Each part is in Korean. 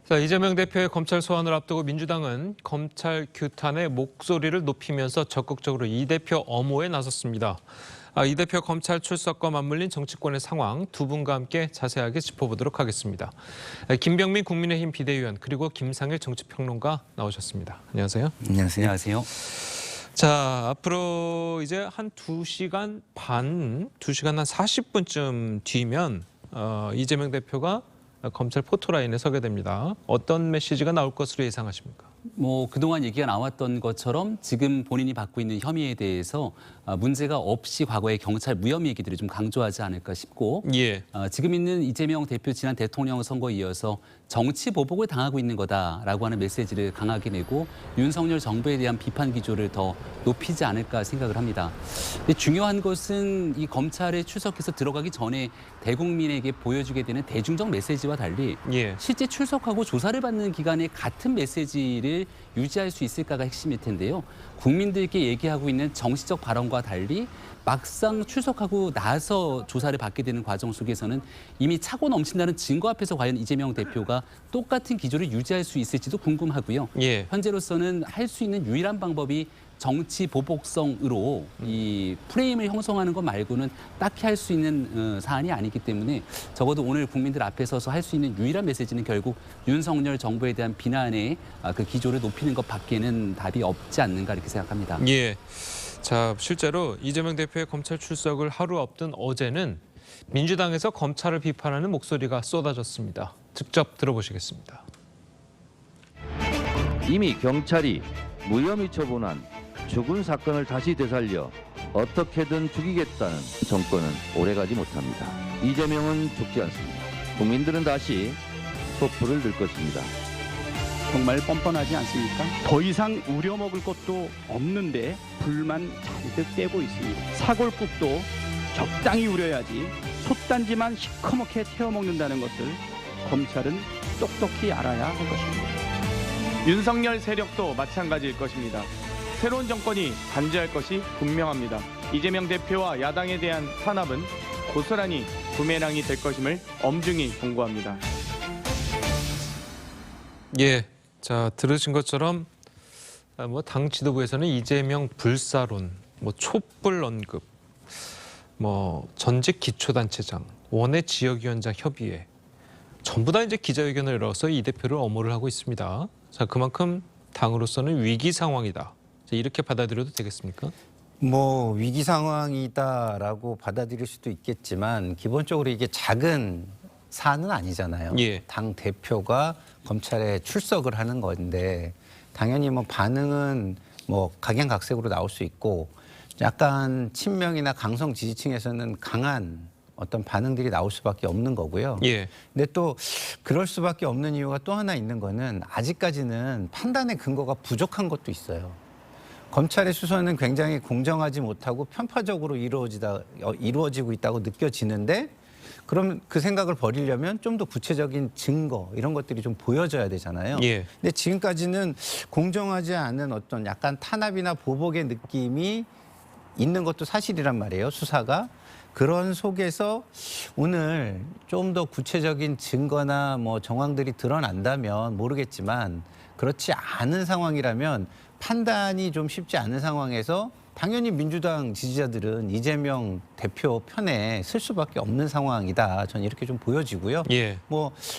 자, 이재명 대표의 검찰 소환을 앞두고 민주당은 검찰 규탄의 목소리를 높이면서 적극적으로 이 대표 엄호에 나섰습니다. 이 대표 검찰 출석과 맞물린 정치권의 상황 두 분과 함께 자세하게 짚어보도록 하겠습니다. 김병민 국민의힘 비대위원 그리고 김상일 정치평론가 나오셨습니다. 안녕하세요. 안녕하세요. 자, 앞으로 이제 한 2시간 반, 2시간 한 40분쯤 뒤면 이재명 대표가 검찰 포토라인에 서게 됩니다. 어떤 메시지가 나올 것으로 예상하십니까? 그동안 얘기가 나왔던 것처럼 지금 본인이 받고 있는 혐의에 대해서 문제가 없이 과거의 경찰 무혐의 얘기들을 좀 강조하지 않을까 싶고 지금 있는 이재명 대표 지난 대통령 선거에 이어서 정치 보복을 당하고 있는 거다라고 하는 메시지를 강하게 내고 윤석열 정부에 대한 비판 기조를 더 높이지 않을까 생각을 합니다. 근데 중요한 것은 이 검찰에 출석해서 들어가기 전에 대국민에게 보여주게 되는 대중적 메시지와 달리 실제 출석하고 조사를 받는 기간에 같은 메시지를 유지할 수 있을까가 핵심일 텐데요. 국민들께 얘기하고 있는 정치적 발언과 달리 막상 출석하고 나서 조사를 받게 되는 과정 속에서는 이미 차고 넘친다는 증거 앞에서 과연 이재명 대표가 똑같은 기조를 유지할 수 있을지도 궁금하고요. 현재로서는 할 수 있는 유일한 방법이 정치 보복성으로 이 프레임을 형성하는 것 말고는 딱히 할 수 있는 사안이 아니기 때문에 적어도 오늘 국민들 앞에 서서 할 수 있는 유일한 메시지는 결국 윤석열 정부에 대한 비난의 그 기조를 높이는 것밖에는 답이 없지 않는가 이렇게 생각합니다. 자, 실제로 이재명 대표의 검찰 출석을 하루 앞둔 어제는 민주당에서 검찰을 비판하는 목소리가 쏟아졌습니다. 직접 들어보시겠습니다. 이미 경찰이 무혐의 처분한 죽은 사건을 다시 되살려 어떻게든 죽이겠다는 정권은 오래가지 못합니다. 이재명은 죽지 않습니다. 국민들은 다시 촛불을 들 것입니다. 정말 뻔뻔하지 않습니까? 더 이상 우려먹을 것도 없는데 불만 잔뜩 떼고 있습니다. 사골국도 적당히 우려야지 솥단지만 시커멓게 태워먹는다는 것을 검찰은 똑똑히 알아야 할 것입니다. 윤석열 세력도 마찬가지일 것입니다. 새로운 정권이 단죄할 것이 분명합니다. 이재명 대표와 야당에 대한 탄압은 고스란히 부메랑이 될 것임을 엄중히 경고합니다. 자, 들으신 것처럼 당 지도부에서는 이재명 불사론, 촛불 언급, 전직 기초단체장, 원외 지역위원장 협의회 전부 다 이제 기자회견을 열어서 이 대표를 엄호를 하고 있습니다. 자, 그만큼 당으로서는 위기 상황이다. 이렇게 받아들여도 되겠습니까? 위기 상황이다라고 받아들일 수도 있겠지만 기본적으로 이게 작은 사안은 아니잖아요. 당 대표가 검찰에 출석을 하는 건데 당연히 반응은 각양각색으로 나올 수 있고 약간 친명이나 강성 지지층에서는 강한 어떤 반응들이 나올 수밖에 없는 거고요. 근데 또 그럴 수밖에 없는 이유가 또 하나 있는 거는 아직까지는 판단의 근거가 부족한 것도 있어요. 검찰의 수사는 굉장히 공정하지 못하고 편파적으로 이루어지고 있다고 느껴지는데 그럼 그 생각을 버리려면 좀 더 구체적인 증거 이런 것들이 좀 보여져야 되잖아요. 근데 지금까지는 공정하지 않은 어떤 약간 탄압이나 보복의 느낌이 있는 것도 사실이란 말이에요. 수사가. 그런 속에서 오늘 좀 더 구체적인 증거나 정황들이 드러난다면 모르겠지만 그렇지 않은 상황이라면 판단이 좀 쉽지 않은 상황에서 당연히 민주당 지지자들은 이재명 대표 편에 설 수밖에 없는 상황이다. 저는 이렇게 좀 보여지고요.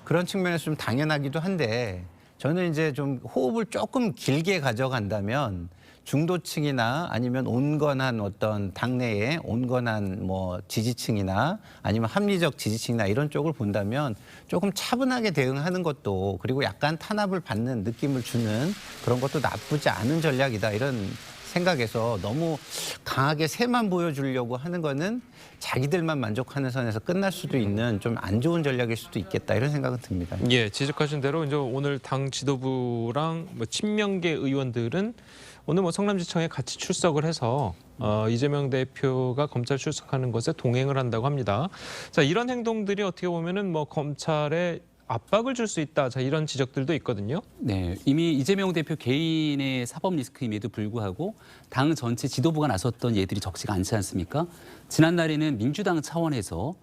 그런 측면에서 좀 당연하기도 한데 저는 이제 좀 호흡을 조금 길게 가져간다면 중도층이나 아니면 온건한 어떤 당내에 온건한 지지층이나 아니면 합리적 지지층이나 이런 쪽을 본다면 조금 차분하게 대응하는 것도 그리고 약간 탄압을 받는 느낌을 주는 그런 것도 나쁘지 않은 전략이다 이런 생각에서 너무 강하게 새만 보여주려고 하는 거는 자기들만 만족하는 선에서 끝날 수도 있는 좀 안 좋은 전략일 수도 있겠다 이런 생각은 듭니다. 지적하신 대로 이제 오늘 당 지도부랑 친명계 의원들은 오늘 성남시청에 같이 출석을 해서 이재명 대표가 검찰 출석하는 것에 동행을 한다고 합니다. 자, 이런 행동들이 어떻게 보면은 검찰에 압박을 줄 수 있다. 자, 이런 지적들도 있거든요. 이미 이재명 대표 개인의 사법 리스크임에도 불구하고 당 전체 지도부가 나섰던 예들이 적지가 않지 않습니까? 지난날에는 민주당 차원에서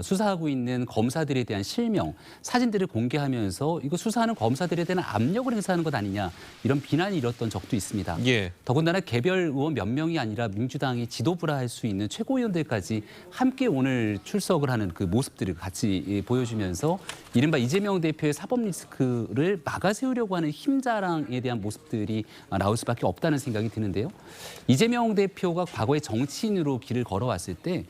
수사하고 있는 검사들에 대한 실명, 사진들을 공개하면서 이거 수사하는 검사들에 대한 압력을 행사하는 것 아니냐 이런 비난이 일었던 적도 있습니다. 예. 더군다나 개별 의원 몇 명이 아니라 민주당이 지도부라 할 수 있는 최고위원들까지 함께 오늘 출석을 하는 그 모습들을 같이 보여주면서 이른바 이재명 대표의 사법 리스크를 막아세우려고 하는 힘자랑에 대한 모습들이 나올 수밖에 없다는 생각이 드는데요. 이재명 대표가 과거에 정치인으로 길을 걸어왔을 때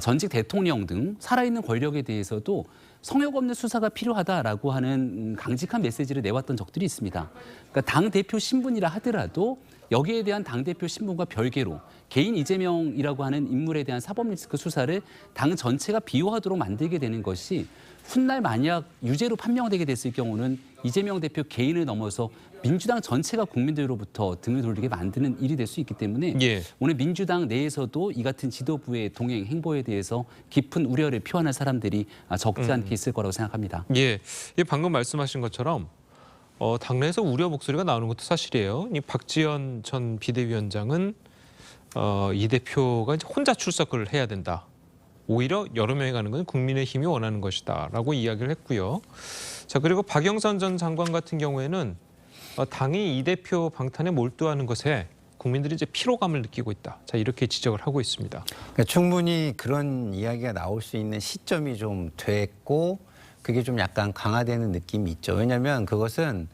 전직 대통령 등 살아있는 권력에 대해서도 성역 없는 수사가 필요하다라고 하는 강직한 메시지를 내왔던 적들이 있습니다. 그러니까 당대표 신분이라 하더라도 여기에 대한 당대표 신분과 별개로 개인 이재명이라고 하는 인물에 대한 사법 리스크 수사를 당 전체가 비호하도록 만들게 되는 것이 훗날 만약 유죄로 판명되게 됐을 경우는 이재명 대표 개인을 넘어서 민주당 전체가 국민들로부터 등을 돌리게 만드는 일이 될 수 있기 때문에 예. 오늘 민주당 내에서도 이 같은 지도부의 동행 행보에 대해서 깊은 우려를 표현할 사람들이 적지 않게 있을 거라고 생각합니다. 예, 방금 말씀하신 것처럼 당내에서 우려 목소리가 나오는 것도 사실이에요. 이 박지원 전 비대위원장은 이 대표가 이제 혼자 출석을 해야 된다. 오히려 여러 명이 가는 건 국민의힘이 원하는 것이다라고 이야기를 했고요. 자, 그리고 박영선 전 장관 같은 경우에는 당이 이 대표 방탄에 몰두하는 것에 국민들이 이제 피로감을 느끼고 있다. 자, 이렇게 지적을 하고 있습니다. 그러니까 충분히 그런 이야기가 나올 수 있는 시점이 좀 됐고 그게 좀 약간 강화되는 느낌이 있죠. 왜냐하면 그것은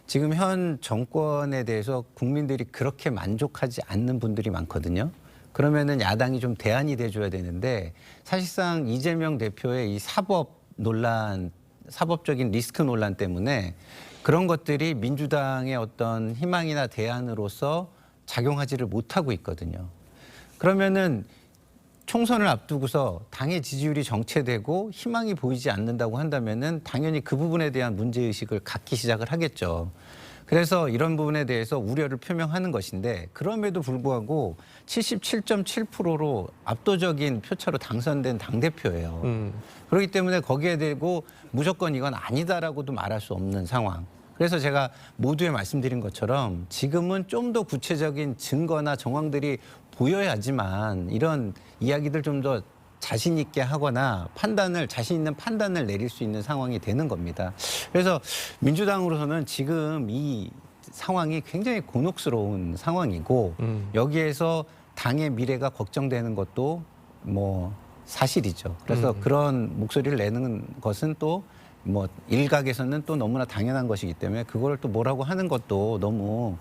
지금 현 정권에 대해서 국민들이 그렇게 만족하지 않는 분들이 많거든요. 그러면은 야당이 좀 대안이 돼줘야 되는데 사실상 이재명 대표의 이 사법 논란, 사법적인 리스크 논란 때문에 그런 것들이 민주당의 어떤 희망이나 대안으로서 작용하지를 못하고 있거든요. 그러면은 총선을 앞두고서 당의 지지율이 정체되고 희망이 보이지 않는다고 한다면은 당연히 그 부분에 대한 문제의식을 갖기 시작을 하겠죠. 그래서 이런 부분에 대해서 우려를 표명하는 것인데 그럼에도 불구하고 77.7%로 압도적인 표차로 당선된 당대표예요. 그렇기 때문에 거기에 대고 무조건 이건 아니다라고도 말할 수 없는 상황. 그래서 제가 모두에 말씀드린 것처럼 지금은 좀 더 구체적인 증거나 정황들이 보여야지만 이런 이야기들 좀 더 자신 있게 하거나 자신 있는 판단을 내릴 수 있는 상황이 되는 겁니다. 그래서 민주당으로서는 지금 이 상황이 굉장히 곤혹스러운 상황이고 여기에서 당의 미래가 걱정되는 것도 뭐 사실이죠. 그래서 그런 목소리를 내는 것은 또 뭐 일각에서는 또 너무나 당연한 것이기 때문에 그걸 또 뭐라고 하는 것도 너무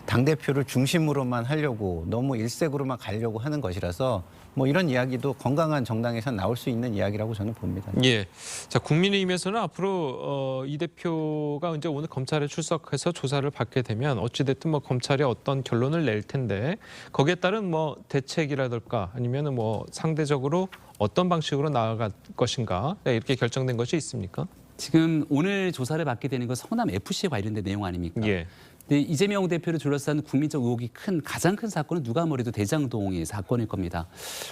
당대표를 중심으로만 하려고 너무 일색으로만 가려고 하는 것이라서 뭐 이런 이야기도 건강한 정당에서 나올 수 있는 이야기라고 저는 봅니다. 예. 자, 국민의힘에서는 앞으로 이 대표가 이제 오늘 검찰에 출석해서 조사를 받게 되면 어찌됐든 뭐 검찰이 어떤 결론을 낼 텐데 거기에 따른 뭐 대책이라든가 아니면은 뭐 상대적으로 어떤 방식으로 나아갈 것인가 이렇게 결정된 것이 있습니까? 지금 오늘 조사를 받게 되는 건 성남 FC에 관련된 내용 아닙니까? 예. 근데 이재명 대표를 둘러싼 국민적 의혹이 가장 큰 사건은 누가 뭐래도 대장동의 사건일 겁니다.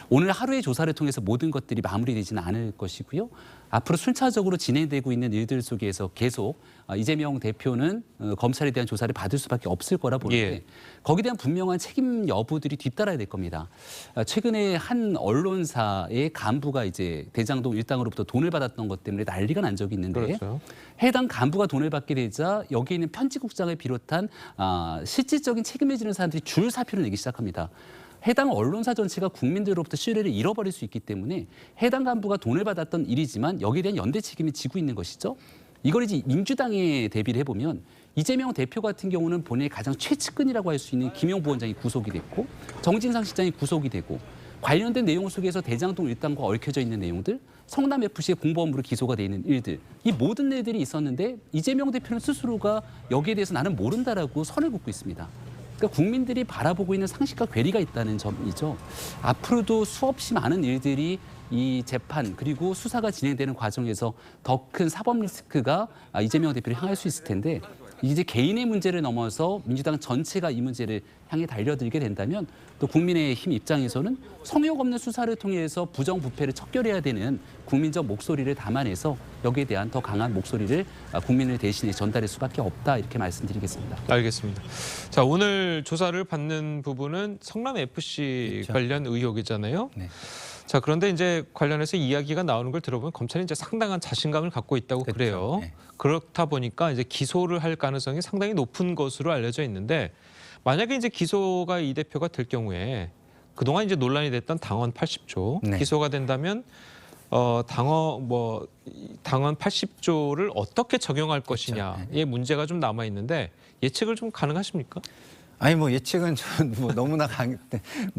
오늘 하루의 조사를 통해서 모든 것들이 마무리되지는 않을 것이고요. 앞으로 순차적으로 진행되고 있는 일들 속에서 계속 이재명 대표는 검찰에 대한 조사를 받을 수밖에 없을 거라 보는데 예. 거기에 대한 분명한 책임 여부들이 뒤따라야 될 겁니다. 최근에 한 언론사의 간부가 이제 대장동 일당으로부터 돈을 받았던 것 때문에 난리가 난 적이 있는데 그렇죠. 해당 간부가 돈을 받게 되자 여기 있는 편집국장을 비롯한 실질적인 책임을 지는 사람들이 줄 사표를 내기 시작합니다. 해당 언론사 전체가 국민들로부터 신뢰를 잃어버릴 수 있기 때문에 해당 간부가 돈을 받았던 일이지만 여기에 대한 연대 책임을 지고 있는 것이죠. 이걸 이제 민주당에 대비를 해보면 이재명 대표 같은 경우는 본인의 가장 최측근이라고 할 수 있는 김용 부원장이 구속이 됐고 정진상 실장이 구속이 되고 관련된 내용 속에서 대장동 일당과 얽혀져 있는 내용들, 성남FC의 공범으로 기소가 돼 있는 일들, 이 모든 일들이 있었는데 이재명 대표는 스스로가 여기에 대해서 나는 모른다라고 선을 긋고 있습니다. 그러니까 국민들이 바라보고 있는 상식과 괴리가 있다는 점이죠. 앞으로도 수없이 많은 일들이 이 재판 그리고 수사가 진행되는 과정에서 더 큰 사법 리스크가 이재명 대표를 향할 수 있을 텐데 이제 개인의 문제를 넘어서 민주당 전체가 이 문제를 향해 달려들게 된다면 또 국민의힘 입장에서는 성역 없는 수사를 통해서 부정부패를 척결해야 되는 국민적 목소리를 담아내서 여기에 대한 더 강한 목소리를 국민을 대신해 전달할 수밖에 없다 이렇게 말씀드리겠습니다. 알겠습니다. 자, 오늘 조사를 받는 부분은 성남FC 그렇죠. 관련 의혹이잖아요. 네. 자, 그런데 이제 관련해서 이야기가 나오는 걸 들어보면 검찰이 이제 상당한 자신감을 갖고 있다고 그렇죠. 그래요. 네. 그렇다 보니까 이제 기소를 할 가능성이 상당히 높은 것으로 알려져 있는데 만약에 이제 기소가 이 대표가 될 경우에 그동안 이제 논란이 됐던 당원 80조 네. 기소가 된다면 당원 80조를 어떻게 적용할 것이냐의 문제가 좀 남아 있는데 예측을 좀 가능하십니까? 아니 뭐 예측은 뭐 너무나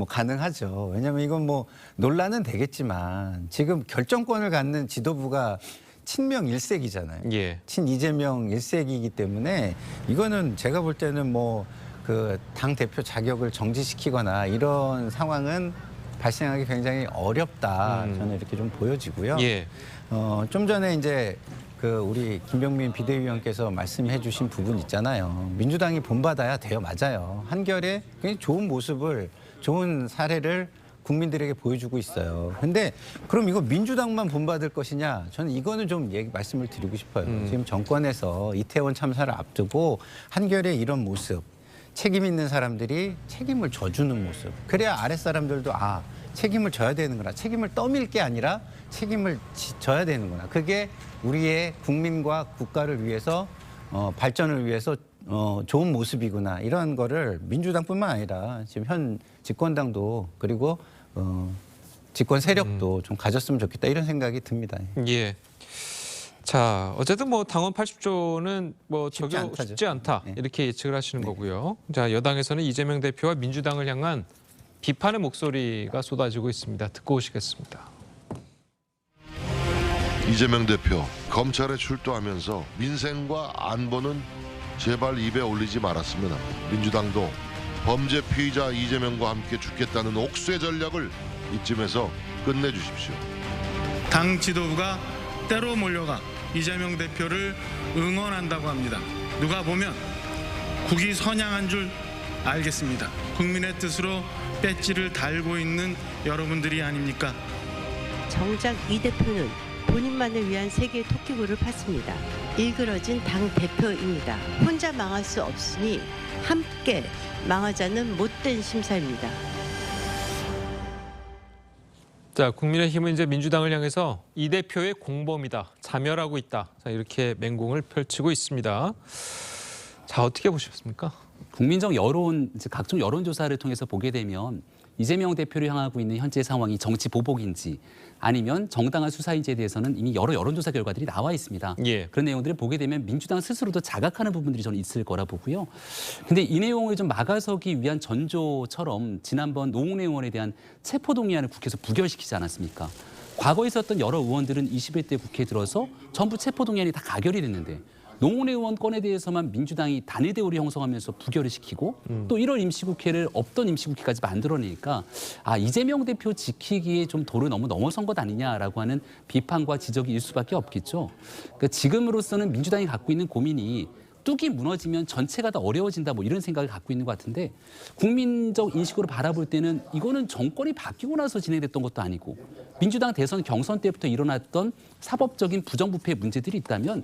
가능하죠. 왜냐하면 이건 뭐 논란은 되겠지만 지금 결정권을 갖는 지도부가 친명 1색이잖아요. 예. 친 이재명 1색이기 때문에 이거는 제가 볼 때는 뭐 그 당 대표 자격을 정지시키거나 이런 상황은 발생하기 굉장히 어렵다. 저는 이렇게 좀 보여지고요. 예. 좀 전에 이제 그 우리 김병민 비대위원께서 말씀해 주신 부분 있잖아요. 민주당이 본받아야 돼요. 맞아요. 한결에 굉장히 좋은 모습을, 좋은 사례를 국민들에게 보여주고 있어요. 근데 그럼 이거 민주당만 본받을 것이냐? 저는 이거는 좀 말씀을 드리고 싶어요. 지금 정권에서 이태원 참사를 앞두고 한결에 이런 모습, 책임 있는 사람들이 책임을 져주는 모습. 그래야 아랫사람들도 책임을 져야 되는구나. 책임을 떠밀 게 아니라 책임을 져야 되는구나. 그게 우리의 국민과 국가를 위해서 발전을 위해서 좋은 모습이구나. 이런 거를 민주당뿐만 아니라 지금 현 집권당도 그리고 집권 세력도 좀 가졌으면 좋겠다. 이런 생각이 듭니다. 예. 자, 어쨌든 뭐 당원 80조는 뭐 적용 쉽지 않다. 네. 이렇게 예측을 하시는 거고요. 자, 여당에서는 이재명 대표와 민주당을 향한 비판의 목소리가 쏟아지고 있습니다. 듣고 오시겠습니다. 이재명 대표 검찰에 출두하면서 민생과 안보는 제발 입에 올리지 말았으면 합니다. 민주당도 범죄 피의자 이재명과 함께 죽겠다는 옥쇄 전략을 이쯤에서 끝내주십시오. 당 지도부가 때로 몰려가 이재명 대표를 응원한다고 합니다. 누가 보면 국이 선양한 줄 알겠습니다. 국민의 뜻으로 배지를 달고 있는 여러분들이 아닙니까? 정작 이 대표는 본인만을 위한 세계의 토끼굴을 팠습니다. 일그러진 당 대표입니다. 혼자 망할 수 없으니 함께 망하자는 못된 심사입니다. 자, 국민의힘은 이제 민주당을 향해서 이 대표의 공범이다, 자멸하고 있다. 자, 이렇게 맹공을 펼치고 있습니다. 자, 어떻게 보셨습니까? 국민적 여론, 각종 여론조사를 통해서 보게 되면 이재명 대표를 향하고 있는 현재 상황이 정치 보복인지 아니면 정당한 수사인지에 대해서는 이미 여러 여론조사 결과들이 나와 있습니다. 예. 그런 내용들을 보게 되면 민주당 스스로도 자각하는 부분들이 저는 있을 거라 보고요. 근데 이 내용을 좀 막아서기 위한 전조처럼 지난번 노웅래 의원에 대한 체포동의안을 국회에서 부결시키지 않았습니까? 과거에 있었던 여러 의원들은 21대 국회에 들어서 전부 체포동의안이 다 가결이 됐는데 노웅래 의원 건에 대해서만 민주당이 단일 대우를 형성하면서 부결을 시키고 또 1월 임시국회를 없던 임시국회까지 만들어내니까 이재명 대표 지키기에 좀 도를 너무 넘어선 것 아니냐라고 하는 비판과 지적이 일 수밖에 없겠죠. 그러니까 지금으로서는 민주당이 갖고 있는 고민이 뚝이 무너지면 전체가 다 어려워진다 뭐 이런 생각을 갖고 있는 것 같은데 국민적 인식으로 바라볼 때는 이거는 정권이 바뀌고 나서 진행됐던 것도 아니고 민주당 대선 경선 때부터 일어났던 사법적인 부정부패 문제들이 있다면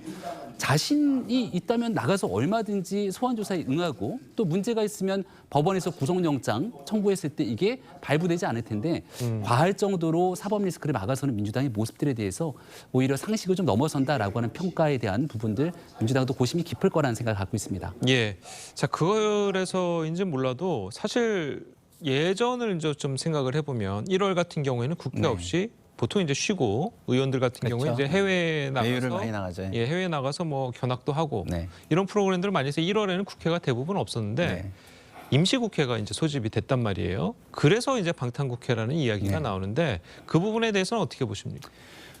자신이 있다면 나가서 얼마든지 소환조사에 응하고 또 문제가 있으면 법원에서 구속영장 청구했을 때 이게 발부되지 않을 텐데 과할 정도로 사법 리스크를 막아서는 민주당의 모습들에 대해서 오히려 상식을 좀 넘어선다라고 하는 평가에 대한 부분들 민주당도 고심이 깊을 거라는 생각을 갖고 있습니다. 예. 자, 그래서인지 몰라도 사실 예전을 이제 좀 생각을 해보면 1월 같은 경우에는 국회 없이 보통 이제 쉬고 의원들 같은 그렇죠. 경우에 이제 해외에 외유를 나가서 많이 나가죠. 예, 해외에 나가서 뭐 견학도 하고 네. 이런 프로그램들을 많이 해서 1월에는 국회가 대부분 없었는데 네. 임시국회가 이제 소집이 됐단 말이에요. 그래서 이제 방탄국회라는 이야기가 나오는데 그 부분에 대해서는 어떻게 보십니까?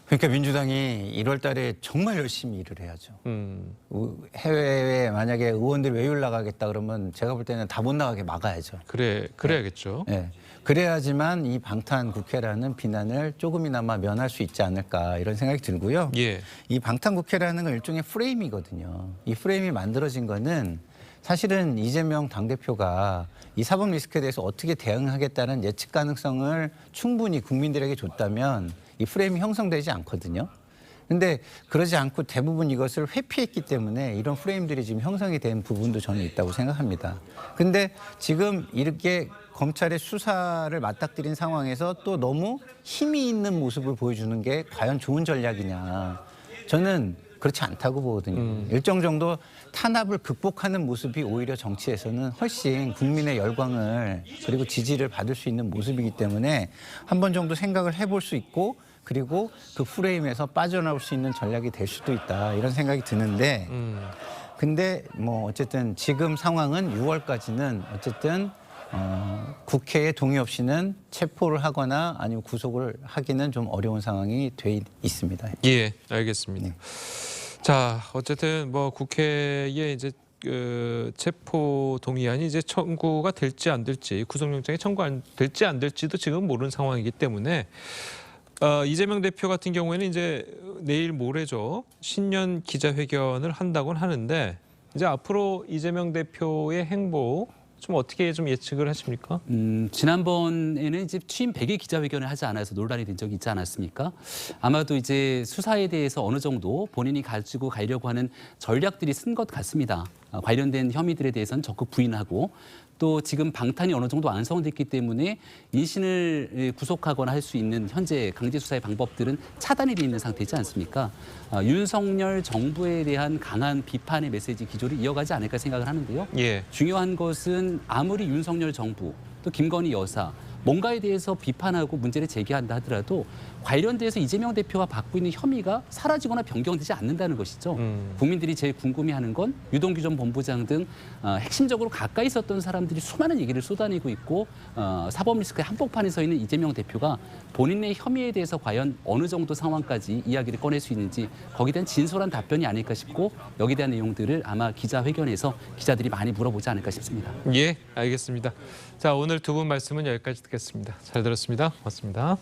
그러니까 민주당이 1월 달에 정말 열심히 일을 해야죠. 해외에 만약에 의원들 외유를 나가겠다 그러면 제가 볼 때는 다 못 나가게 막아야죠. 그래야겠죠. 네. 그래야지만 이 방탄국회라는 비난을 조금이나마 면할 수 있지 않을까 이런 생각이 들고요. 예. 이 방탄국회라는 건 일종의 프레임이거든요. 이 프레임이 만들어진 거는 사실은 이재명 당대표가 이 사법 리스크에 대해서 어떻게 대응하겠다는 예측 가능성을 충분히 국민들에게 줬다면 이 프레임이 형성되지 않거든요. 근데 그러지 않고 대부분 이것을 회피했기 때문에 이런 프레임들이 지금 형성이 된 부분도 저는 있다고 생각합니다. 근데 지금 이렇게 검찰의 수사를 맞닥뜨린 상황에서 또 너무 힘이 있는 모습을 보여주는 게 과연 좋은 전략이냐. 저는 그렇지 않다고 보거든요. 일정 정도 탄압을 극복하는 모습이 오히려 정치에서는 훨씬 국민의 열광을 그리고 지지를 받을 수 있는 모습이기 때문에 한 번 정도 생각을 해볼 수 있고 그리고 그 프레임에서 빠져나올 수 있는 전략이 될 수도 있다 이런 생각이 드는데 근데 뭐 어쨌든 지금 상황은 6월까지는 어쨌든 국회의 동의 없이는 체포를 하거나 아니면 구속을 하기는 좀 어려운 상황이 돼 있습니다. 예, 알겠습니다. 네. 자, 어쨌든 뭐 국회에 이제 체포 동의안이 이제 청구가 될지 안 될지, 구속영장이 될지 안 될지도 지금 모르는 상황이기 때문에 이재명 대표 같은 경우에는 이제 내일 모레죠. 신년 기자회견을 한다고는 하는데 이제 앞으로 이재명 대표의 행보 좀 어떻게 좀 예측을 하십니까? 지난번에는 이제 취임 100일 기자회견을 하지 않아서 논란이 된 적이 있지 않았습니까? 아마도 이제 수사에 대해서 어느 정도 본인이 가지고 가려고 하는 전략들이 쓴 것 같습니다. 관련된 혐의들에 대해서는 적극 부인하고 또 지금 방탄이 어느 정도 완성됐기 때문에 인신을 구속하거나 할 수 있는 현재 강제 수사의 방법들은 차단이 돼 있는 상태이지 않습니까? 윤석열 정부에 대한 강한 비판의 메시지 기조를 이어가지 않을까 생각을 하는데요. 예. 중요한 것은 아무리 윤석열 정부 또 김건희 여사 뭔가에 대해서 비판하고 문제를 제기한다 하더라도 관련돼서 이재명 대표가 받고 있는 혐의가 사라지거나 변경되지 않는다는 것이죠. 국민들이 제일 궁금해하는 건 유동규 전 본부장 등 핵심적으로 가까이 있었던 사람들이 수많은 얘기를 쏟아내고 있고 사법 리스크의 한복판에 서 있는 이재명 대표가 본인의 혐의에 대해서 과연 어느 정도 상황까지 이야기를 꺼낼 수 있는지 거기에 대한 진솔한 답변이 아닐까 싶고 여기에 대한 내용들을 아마 기자회견에서 기자들이 많이 물어보지 않을까 싶습니다. 예, 알겠습니다. 자, 오늘 두 분 말씀은 여기까지 듣겠습니다. 잘 들었습니다. 고맙습니다.